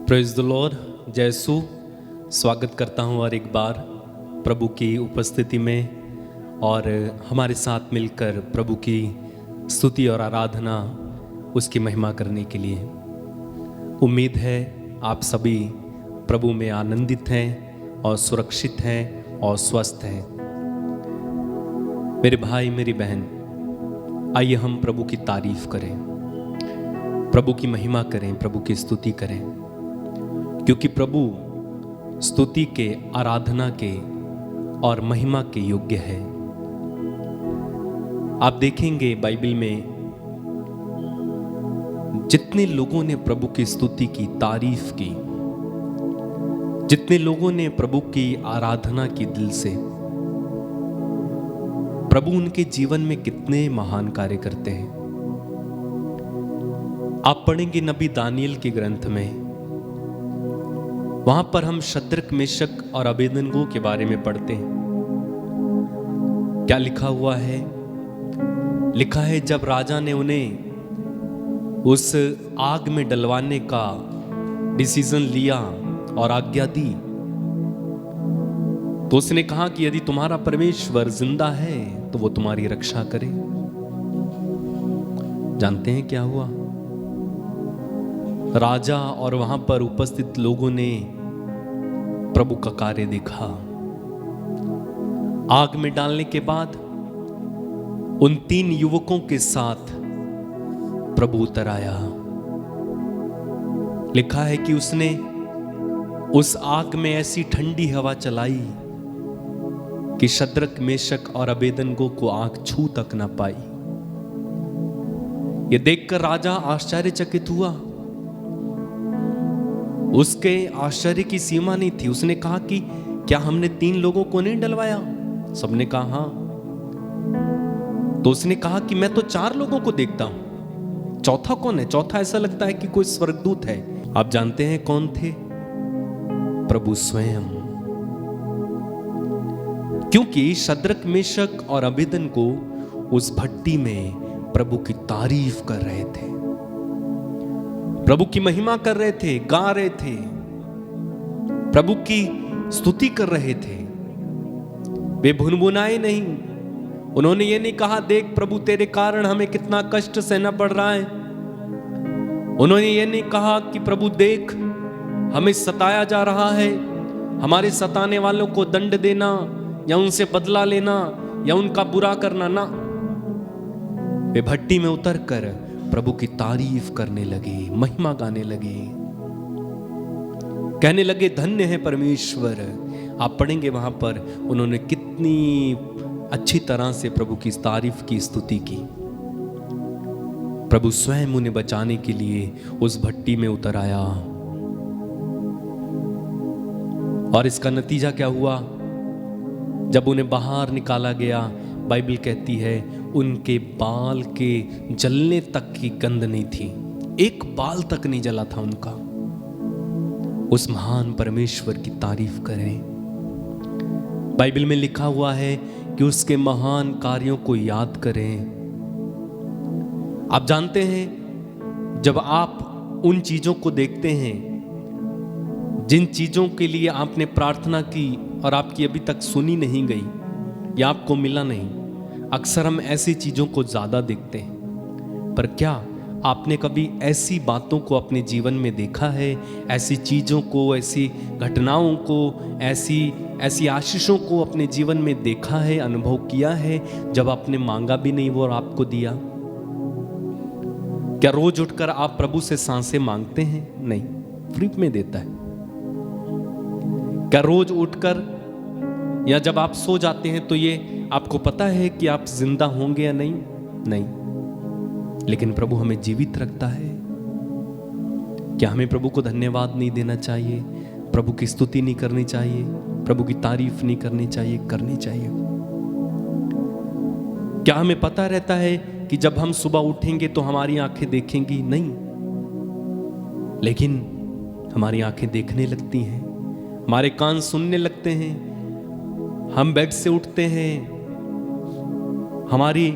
Praise the Lord. जयसु स्वागत करता हूँ और एक बार प्रभु की उपस्थिति में और हमारे साथ मिलकर प्रभु की स्तुति और आराधना उसकी महिमा करने के लिए। उम्मीद है आप सभी प्रभु में आनंदित हैं और सुरक्षित हैं और स्वस्थ हैं। मेरे भाई मेरी बहन, आइए हम प्रभु की तारीफ करें, प्रभु की महिमा करें, प्रभु की स्तुति करें, क्योंकि प्रभु स्तुति के, आराधना के और महिमा के योग्य है। आप देखेंगे बाइबल में जितने लोगों ने प्रभु की स्तुति की, तारीफ की, जितने लोगों ने प्रभु की आराधना की दिल से, प्रभु उनके जीवन में कितने महान कार्य करते हैं। आप पढ़ेंगे नबी दानियल के ग्रंथ में, वहां पर हम शद्रक, मेशक और अबेदनगो के बारे में पढ़ते हैं। क्या लिखा हुआ है? लिखा है जब राजा ने उन्हें उस आग में डलवाने का डिसीजन लिया और आज्ञा दी, तो उसने कहा कि यदि तुम्हारा परमेश्वर जिंदा है तो वो तुम्हारी रक्षा करे। जानते हैं क्या हुआ? राजा और वहां पर उपस्थित लोगों ने प्रभु का कार्य देखा। आग में डालने के बाद उन 3 युवकों के साथ प्रभु उतर आया। लिखा है कि उसने उस आग में ऐसी ठंडी हवा चलाई कि शद्रक, मेशक और अबेदनगो को आग छू तक ना पाई। यह देखकर राजा आश्चर्यचकित हुआ। उसके आश्चर्य की सीमा नहीं थी। उसने कहा कि क्या हमने 3 लोगों को नहीं डलवाया? सबने कहा हाँ। तो उसने कहा कि मैं तो 4 लोगों को देखता हूं, चौथा कौन है? चौथा ऐसा लगता है कि कोई स्वर्गदूत है। आप जानते हैं कौन थे? प्रभु स्वयं। क्योंकि शद्रक, मेशक और अबेदनगो उस भट्टी में प्रभु की तारीफ कर रहे थे, प्रभु की महिमा कर रहे थे, गा रहे थे, प्रभु की स्तुति कर रहे थे। वे भुनभुनाए नहीं। उन्होंने ये नहीं कहा देख प्रभु तेरे कारण हमें कितना कष्ट सहना पड़ रहा है। उन्होंने ये नहीं कहा कि प्रभु देख हमें सताया जा रहा है, हमारे सताने वालों को दंड देना या उनसे बदला लेना या उनका बुरा करना ना। वे भट्टी में उतरकर प्रभु की तारीफ करने लगे, महिमा गाने लगे, कहने लगे धन्य है परमेश्वर। आप पढ़ेंगे वहां पर उन्होंने कितनी अच्छी तरह से प्रभु की तारीफ की, स्तुति की। प्रभु स्वयं उन्हें बचाने के लिए उस भट्टी में उतर आया। और इसका नतीजा क्या हुआ? जब उन्हें बाहर निकाला गया, बाइबल कहती है उनके बाल के जलने तक की गंध नहीं थी, एक बाल तक नहीं जला था उनका। उस महान परमेश्वर की तारीफ करें। बाइबल में लिखा हुआ है कि उसके महान कार्यों को याद करें। आप जानते हैं जब आप उन चीजों को देखते हैं जिन चीजों के लिए आपने प्रार्थना की और आपकी अभी तक सुनी नहीं गई या आपको मिला नहीं, अक्सर हम ऐसी चीजों को ज्यादा देखते हैं। पर क्या आपने कभी ऐसी बातों को अपने जीवन में देखा है? ऐसी चीजों को, ऐसी घटनाओं को, ऐसी आशीषों को अपने जीवन में देखा है, अनुभव किया है, जब आपने मांगा भी नहीं वो और आपको दिया? क्या रोज उठकर आप प्रभु से सांसें मांगते हैं? नहीं, फ्री में देता है। क्या रोज उठकर या जब आप सो जाते हैं तो ये आपको पता है कि आप जिंदा होंगे या नहीं? नहीं, लेकिन प्रभु हमें जीवित रखता है। क्या हमें प्रभु को धन्यवाद नहीं देना चाहिए? प्रभु की स्तुति नहीं करनी चाहिए? प्रभु की तारीफ नहीं करनी चाहिए? करनी चाहिए। क्या हमें पता रहता है कि जब हम सुबह उठेंगे तो हमारी आंखें देखेंगी? नहीं, लेकिन हमारी आंखें देखने लगती हैं, हमारे कान सुनने लगते हैं, हम बेड से उठते हैं, हमारी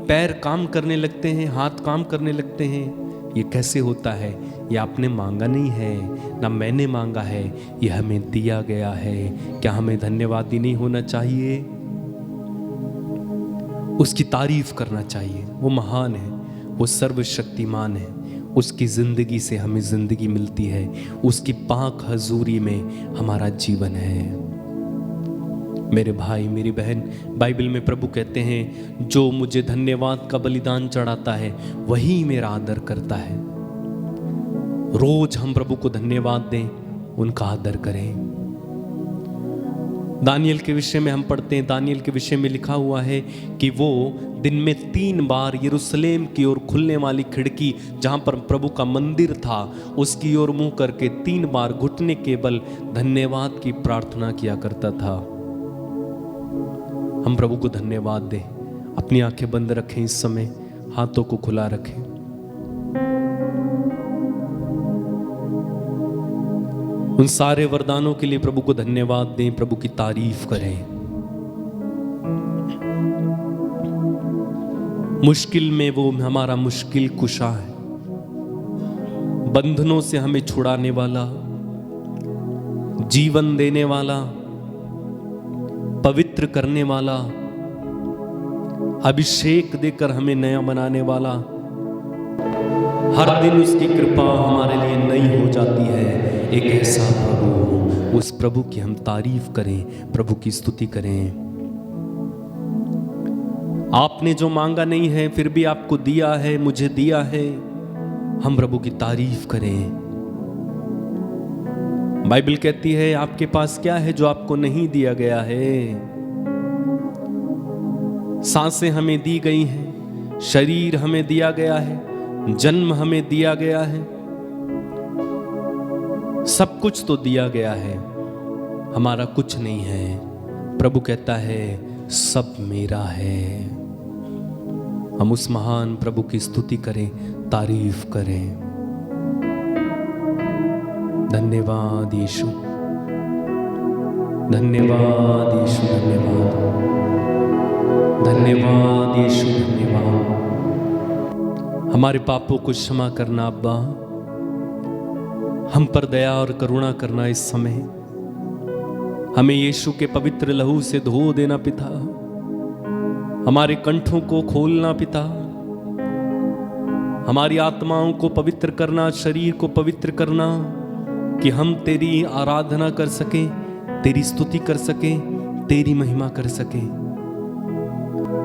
पैर काम करने लगते हैं, हाथ काम करने लगते हैं। ये कैसे होता है? ये आपने मांगा नहीं है, ना मैंने मांगा है, ये हमें दिया गया है। क्या हमें धन्यवादी नहीं होना चाहिए? उसकी तारीफ करना चाहिए। वो महान है, वो सर्वशक्तिमान है। उसकी जिंदगी से हमें जिंदगी मिलती है, उसकी पाक हजूरी में हमारा जीवन है। मेरे भाई मेरी बहन, बाइबल में प्रभु कहते हैं, जो मुझे धन्यवाद का बलिदान चढ़ाता है वही मेरा आदर करता है। रोज हम प्रभु को धन्यवाद दें, उनका आदर करें। दानियल के विषय में हम पढ़ते हैं, दानियल के विषय में लिखा हुआ है कि वो दिन में 3 बार यरूशलेम की ओर खुलने वाली खिड़की, जहां पर प्रभु का मंदिर था, उसकी ओर मुंह करके 3 बार घुटने के बल धन्यवाद की प्रार्थना किया करता था। हम प्रभु को धन्यवाद दें। अपनी आंखें बंद रखें, इस समय हाथों को खुला रखें। उन सारे वरदानों के लिए प्रभु को धन्यवाद दें, प्रभु की तारीफ करें। मुश्किल में वो हमारा मुश्किल कुशा है, बंधनों से हमें छुड़ाने वाला, जीवन देने वाला, पवित्र करने वाला, अभिषेक देकर हमें नया बनाने वाला। हर दिन उसकी कृपा हमारे लिए नई हो जाती है। एक ऐसा प्रभु, उस प्रभु की हम तारीफ करें, प्रभु की स्तुति करें। आपने जो मांगा नहीं है फिर भी आपको दिया है, मुझे दिया है। हम प्रभु की तारीफ करें। बाइबल कहती है, आपके पास क्या है जो आपको नहीं दिया गया है? सांसें हमें दी गई हैं, शरीर हमें दिया गया है, जन्म हमें दिया गया है, सब कुछ तो दिया गया है, हमारा कुछ नहीं है। प्रभु कहता है, सब मेरा है। हम उस महान प्रभु की स्तुति करें, तारीफ करें। धन्यवाद यीशु, धन्यवाद यीशु, धन्यवाद, धन्यवाद यीशु, धन्यवाद। हमारे पापों को क्षमा करना अब्बा, हम पर दया और करुणा करना। इस समय हमें यीशु के पवित्र लहू से धो देना पिता। हमारे कंठों को खोलना पिता, हमारी आत्माओं को पवित्र करना, शरीर को पवित्र करना, कि हम तेरी आराधना कर सकें, तेरी स्तुति कर सकें, तेरी महिमा कर सकें।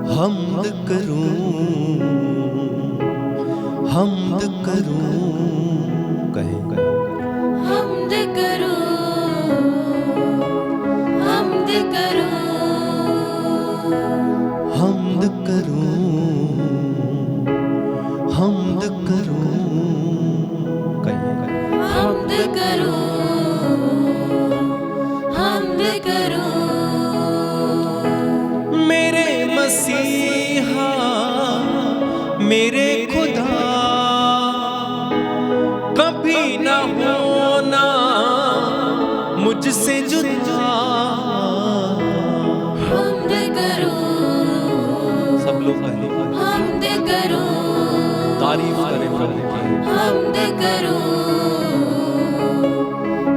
हमद करूं, हमद करूं, कहें हमद करूं, हमद करूं, हमद करूं, हमद करूं, हमद करूं, हमद करूं। मेरे मसीहा, मेरे खुदा, कभी ना होना मुझसे जुदा। हमद करूं, सब लोग हमद करूं, तारीफ करें प्रभु की। हमद करूं,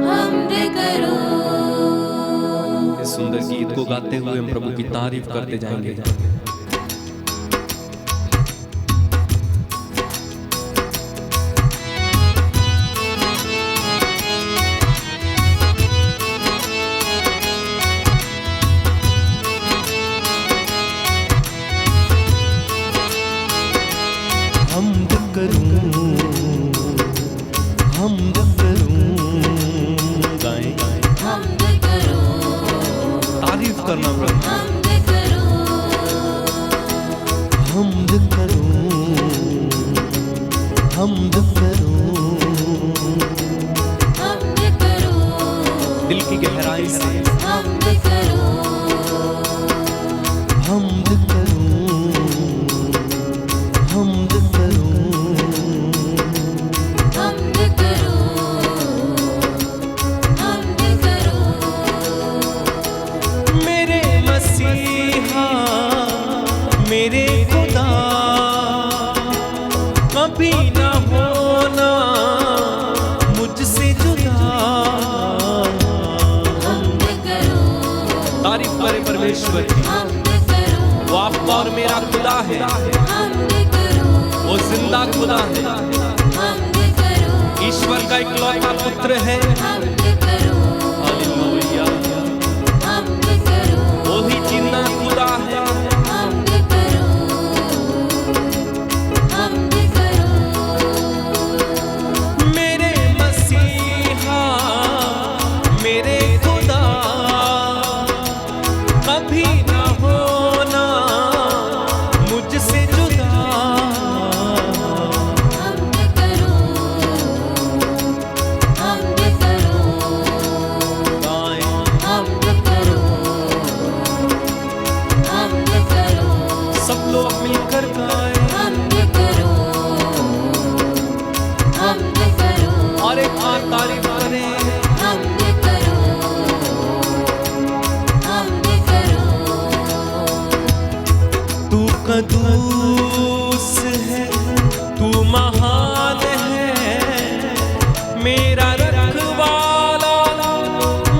हमद करूं। इस सुंदर गीत को गाते हुए हम प्रभु की तारीफ करते जाएंगे। हमद करूं, हमद करूं, गाएं, हमद करूं, तारीफ करना प्रभु। हमद करूं, हमद करूं, हमद करूं, हमद करूं, दिल की गहराई से हमद करूं, हमद करूं, हमद करूं, हमद करूं, हमद करूं। मेरे मसीहा, मेरे खुदा, कभी ना होना तारीफ करे परमेश्वर की। हमद करो, वो आपका और मेरा खुदा है, हमद करो, वो जिंदा खुदा है, हमद करो, ईश्वर का इकलौता पुत्र है। हमद करो, हालेलुया, हमद करो, वो ही जिंदा खुदा है। हमद करो, हमद करो, मेरे मसीहा मेरे खुदा, कभी ना होना मुझसे जुदा। हमद करो, हमद करो, गाएं हमद करो, हमद करो, सब लोग मिलकर गाएं हमद करो, हमद करो, और एक बार तारीफ करें। हमद करो, हमद करो, तू कदूस है, तू महान है, मेरा रखवाला,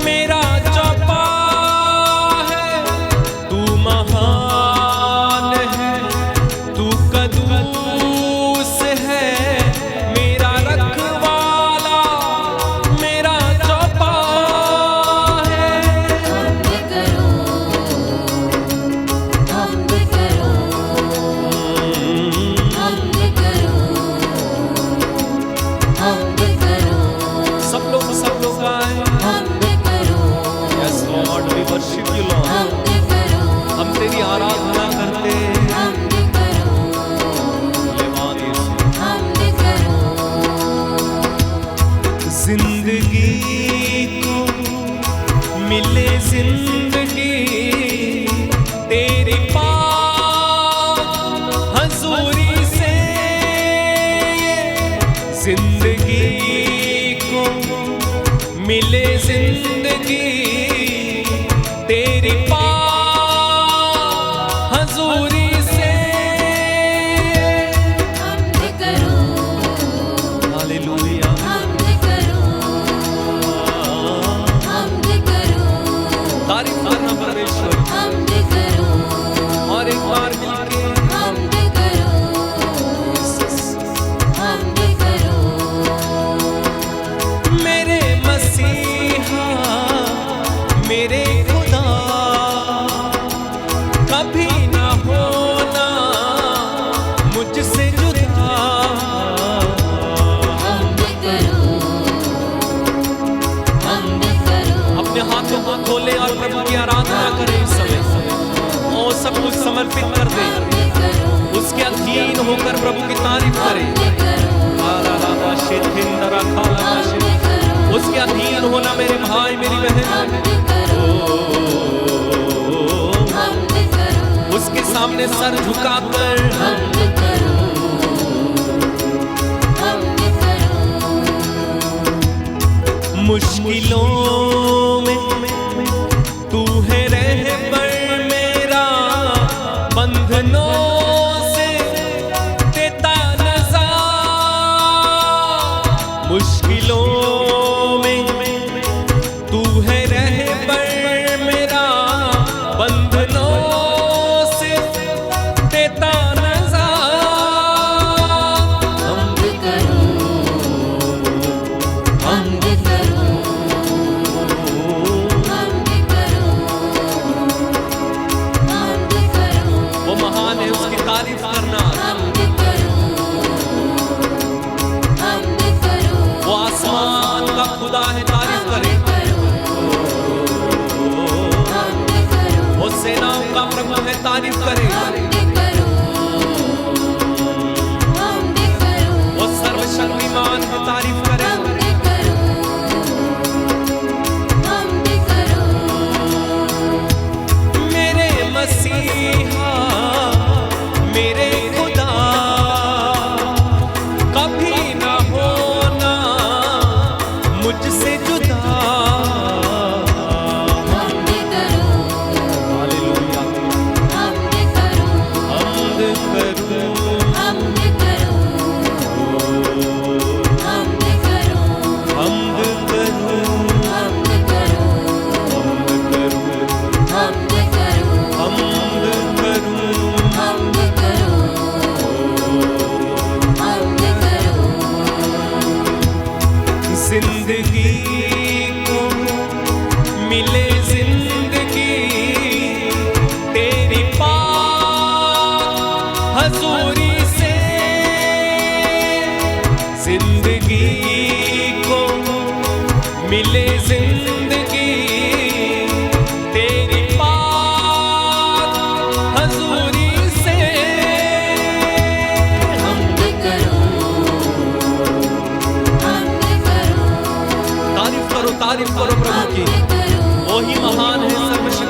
मेरा चौपा है। तू महान है, तू कदूस है, मेरा रखवाला, मेरा चौपा है। हमद करो, हमद करो, हमद करो, हमद करो, सब लोग आए। हमद करो, yes lord, we worship you lord. हमद करो, हम तेरी आराधना करते हैं। हमद करो, धन्यवाद यीशु। हमद करो, जिंदगी को मिले जिंदगी तेरी पाक हजूरी से। जिंदगी को मिले जिंदगी तेरी पाक हजूरी से। हमद करो, हालेलुया, हमद करो, हमद करो, तारीफ करना परमेश्वर। हमद करो, और एक बार मिलके हमद करो, हमद करो, मेरे मसीहा मेरे खुदा, कभी ना होना मुझसे जुदा। हमद करो, हमद करो, अपने हाथों को खोले और प्रभु की आराधना करें इस समय। और सब कुछ समर्पित कर दे, हमद करो, उसके अधीन होकर प्रभु की तारीफ करें। हमद करो, उसके अधीन होना मेरे भाई मेरी बहन। हमद करो, हमद करो, उसके सामने सर झुकाकर हमद करो, हमद करो, मुश्किलों में तू है रहबर मेरा, बंधनों से देता नज़ार। मुश्किलों में तू है रहबर मेरा, बंधनों से देता नज़ार। हमद करो, हमद करो, हमद करो, हमद करो, वो महान है, उसकी तारीफ करना। हमद करो, हमद करो, वो आसमान का खुदा है, तारीफ करें। हमद करो, वो सेनाओं का प्रभु है, तारीफ करें। हमद करो, हमद करो, वो सर्वशक्तिमान है, तारीफ करें। हमद करो, हमद करो, मेरे मसीहा मेरे खुदा, कभी ना होना मुझसे जुदा। हमद करो, हालेलुया, हमद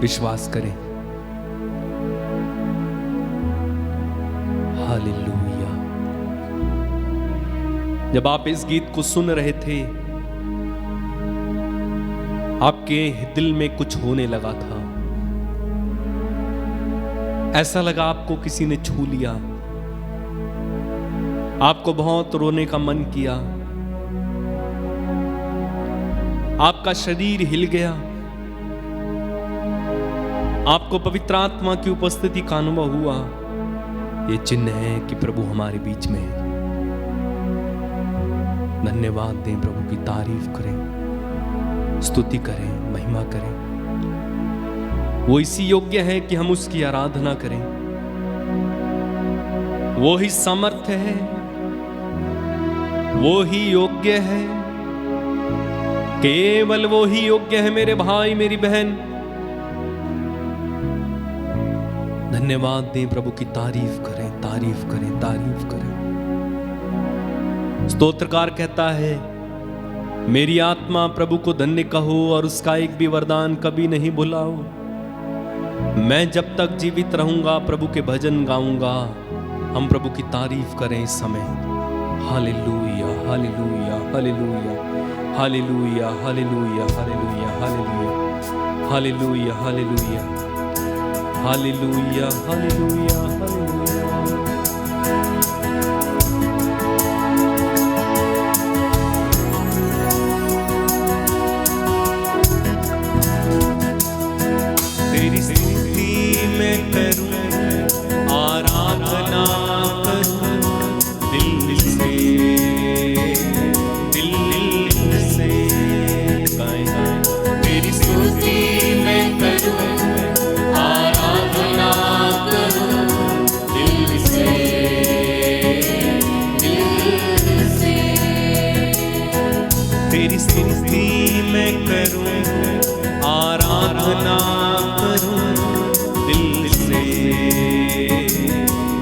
विश्वास करें। हालेलुया। जब आप इस गीत को सुन रहे थे, आपके दिल में कुछ होने लगा था। ऐसा लगा आपको किसी ने छू लिया, आपको बहुत रोने का मन किया, आपका शरीर हिल गया, आपको पवित्र आत्मा की उपस्थिति का अनुभव हुआ। ये चिन्ह है कि प्रभु हमारे बीच में है। धन्यवाद दें, प्रभु की तारीफ करें, स्तुति करें, महिमा करें। वो इसी योग्य है कि हम उसकी आराधना करें। वो ही सामर्थ्य है, वो ही योग्य है, केवल वो ही योग्य है। मेरे भाई, मेरी बहन, धन्यवाद दें, प्रभु की तारीफ करें, तारीफ करें, तारीफ करें। स्तोत्रकार कहता है, मेरी आत्मा प्रभु को धन्य कहो और उसका एक भी वरदान कभी नहीं भुलाओ। मैं जब तक जीवित रहूंगा प्रभु के भजन गाऊंगा। हम प्रभु की तारीफ करें इस समय। Hallelujah, hallelujah, hallelujah, hallelujah, hallelujah, hallelujah, hallelujah, hallelujah, hallelujah, hallelujah, hallelujah, hallelujah. तेरी स्तुति मैं करूं, आराधना करूं दिल से, दिल से गाएं। तेरी स्तुति मैं करूं, आराधना करूं दिल से, दिल से। तेरी स्तुति मैं करूं, आराधना करूं दिल से,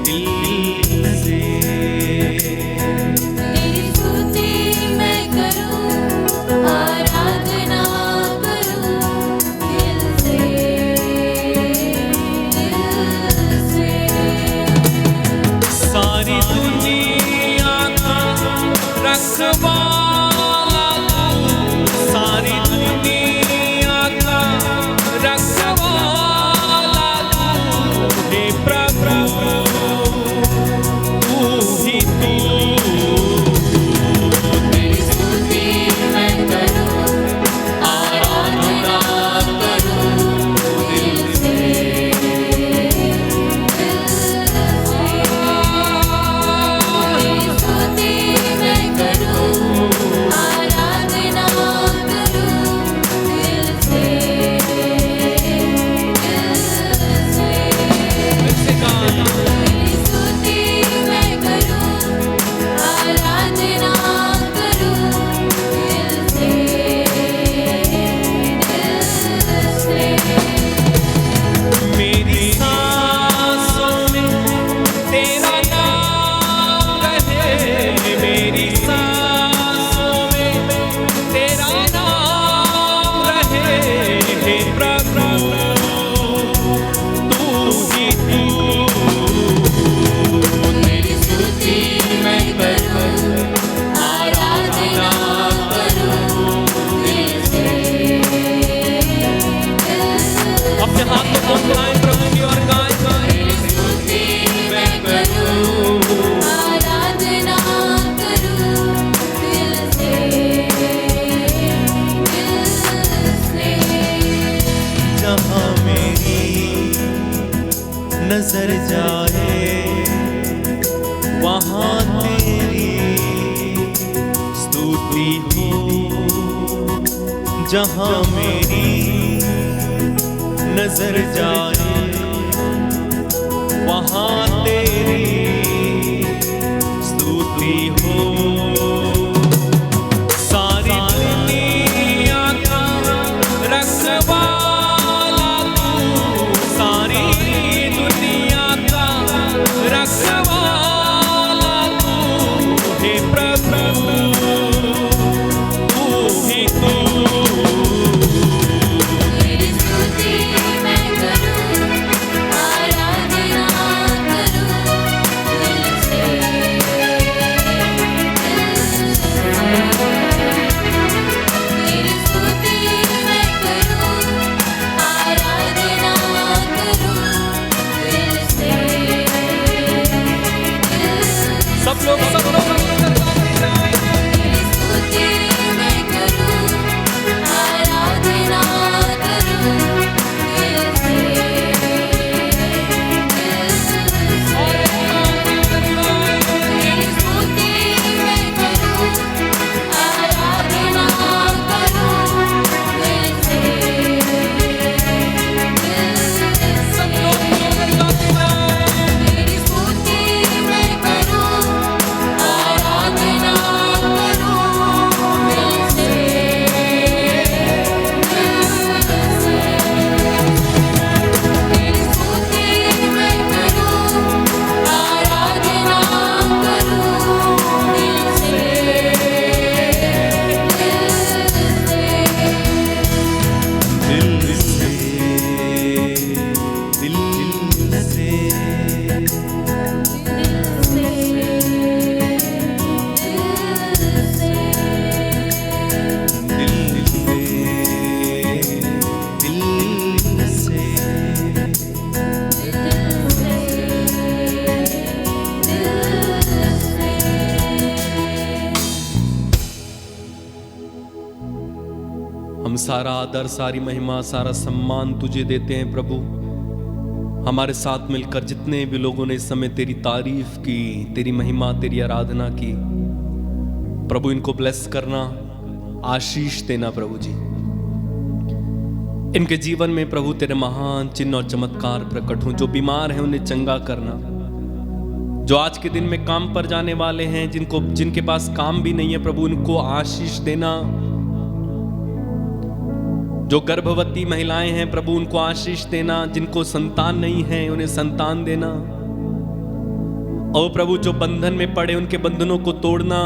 दिल से। तेरी स्तुति मैं करूं, आराधना करूं दिल से, दिल से। सारी दुनिया का रखवाला तू, सारी दुनिया का रखवाला तू, हे प्रभु तू ही तू। तेरी स्तुति मैं करूं, आराधना करूं दिल से, दिल से। तेरी स्तुति मैं करूं, आराधना करूं दिल से, दिल से। तेरी स्तुति मैं करूं, आराधना करूं दिल से, दिल से। मेरी सांसों में तेरा नाम रहे, मेरी सांसों में तेरा नाम रहे, हे प्रभु तू ही तू। तेरी स्तुति मैं करूं, आराधना करूं दिल से, दिल से। अपने हाथ को उठाएं प्रभु की ओर गाएं। तेरी स्तुति मैं करूं, आराधना करूं दिल से, दिल से। जहाँ मेरी नजर जाए वहाँ तेरी स्तुति हो। जहाँ मेरी नजर जाए वहाँ तेरी स्तुति हो। सारी दुनिया का रखवाला तू, सारी दुनिया का रखवाला तू, हे प्रभु तू ही तू। तेरी स्तुति मैं सारा आदर, सारी महिमा, सारा सम्मान तुझे देते हैं प्रभु। हमारे साथ मिलकर जितने भी लोगों ने इस समय तेरी तारीफ की, तेरी महिमा, तेरी आराधना की, प्रभु इनको ब्लेस करना, आशीष देना प्रभु जी। इनके जीवन में प्रभु तेरे महान चिन्ह और चमत्कार प्रकट हों। जो बीमार हैं उन्हें चंगा करना, जो आज के दिन में काम पर जाने वाले हैं, जिनके पास काम भी नहीं है प्रभु उनको आशीष देना। जो गर्भवती महिलाएं हैं प्रभु उनको आशीष देना, जिनको संतान नहीं है उन्हें संतान देना। और प्रभु जो बंधन में पड़े उनके बंधनों को तोड़ना,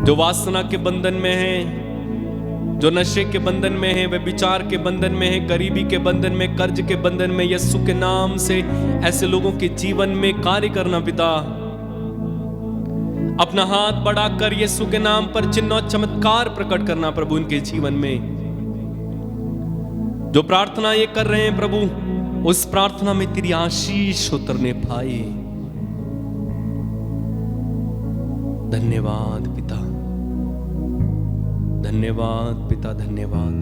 जो वासना के बंधन में है, जो नशे के बंधन में है, व्यभिचार के बंधन में है, गरीबी के बंधन में, कर्ज के बंधन में, यीशु के नाम से ऐसे लोगों के जीवन में कार्य करना पिता। अपना हाथ बढ़ाकर यीशु के नाम पर चिन्ह और चमत्कार प्रकट करना प्रभु इनके जीवन में। जो प्रार्थना ये कर रहे हैं प्रभु उस प्रार्थना में तेरी आशीष उतरने पाए। धन्यवाद पिता, धन्यवाद पिता, धन्यवाद।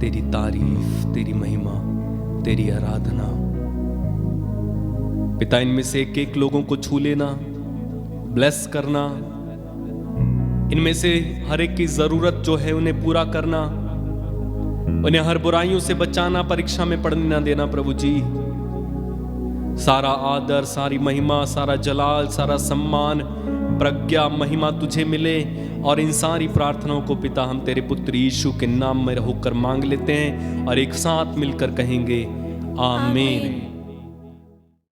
तेरी तारीफ, तेरी महिमा, तेरी आराधना पिता। इनमें से एक एक लोगों को छू लेना, ब्लेस करना, इनमें से हर एक की जरूरत जो है उन्हें पूरा करना, उन्हें हर बुराइयों से बचाना, परीक्षा में पड़ने ना देना प्रभु जी। सारा आदर, सारी महिमा, सारा जलाल, सारा सम्मान, प्रज्ञा, महिमा तुझे मिले। और इन सारी प्रार्थनाओं को पिता हम तेरे पुत्र यीशु के नाम में होकर मांग लेते हैं और एक साथ मिलकर कहेंगे आमीन।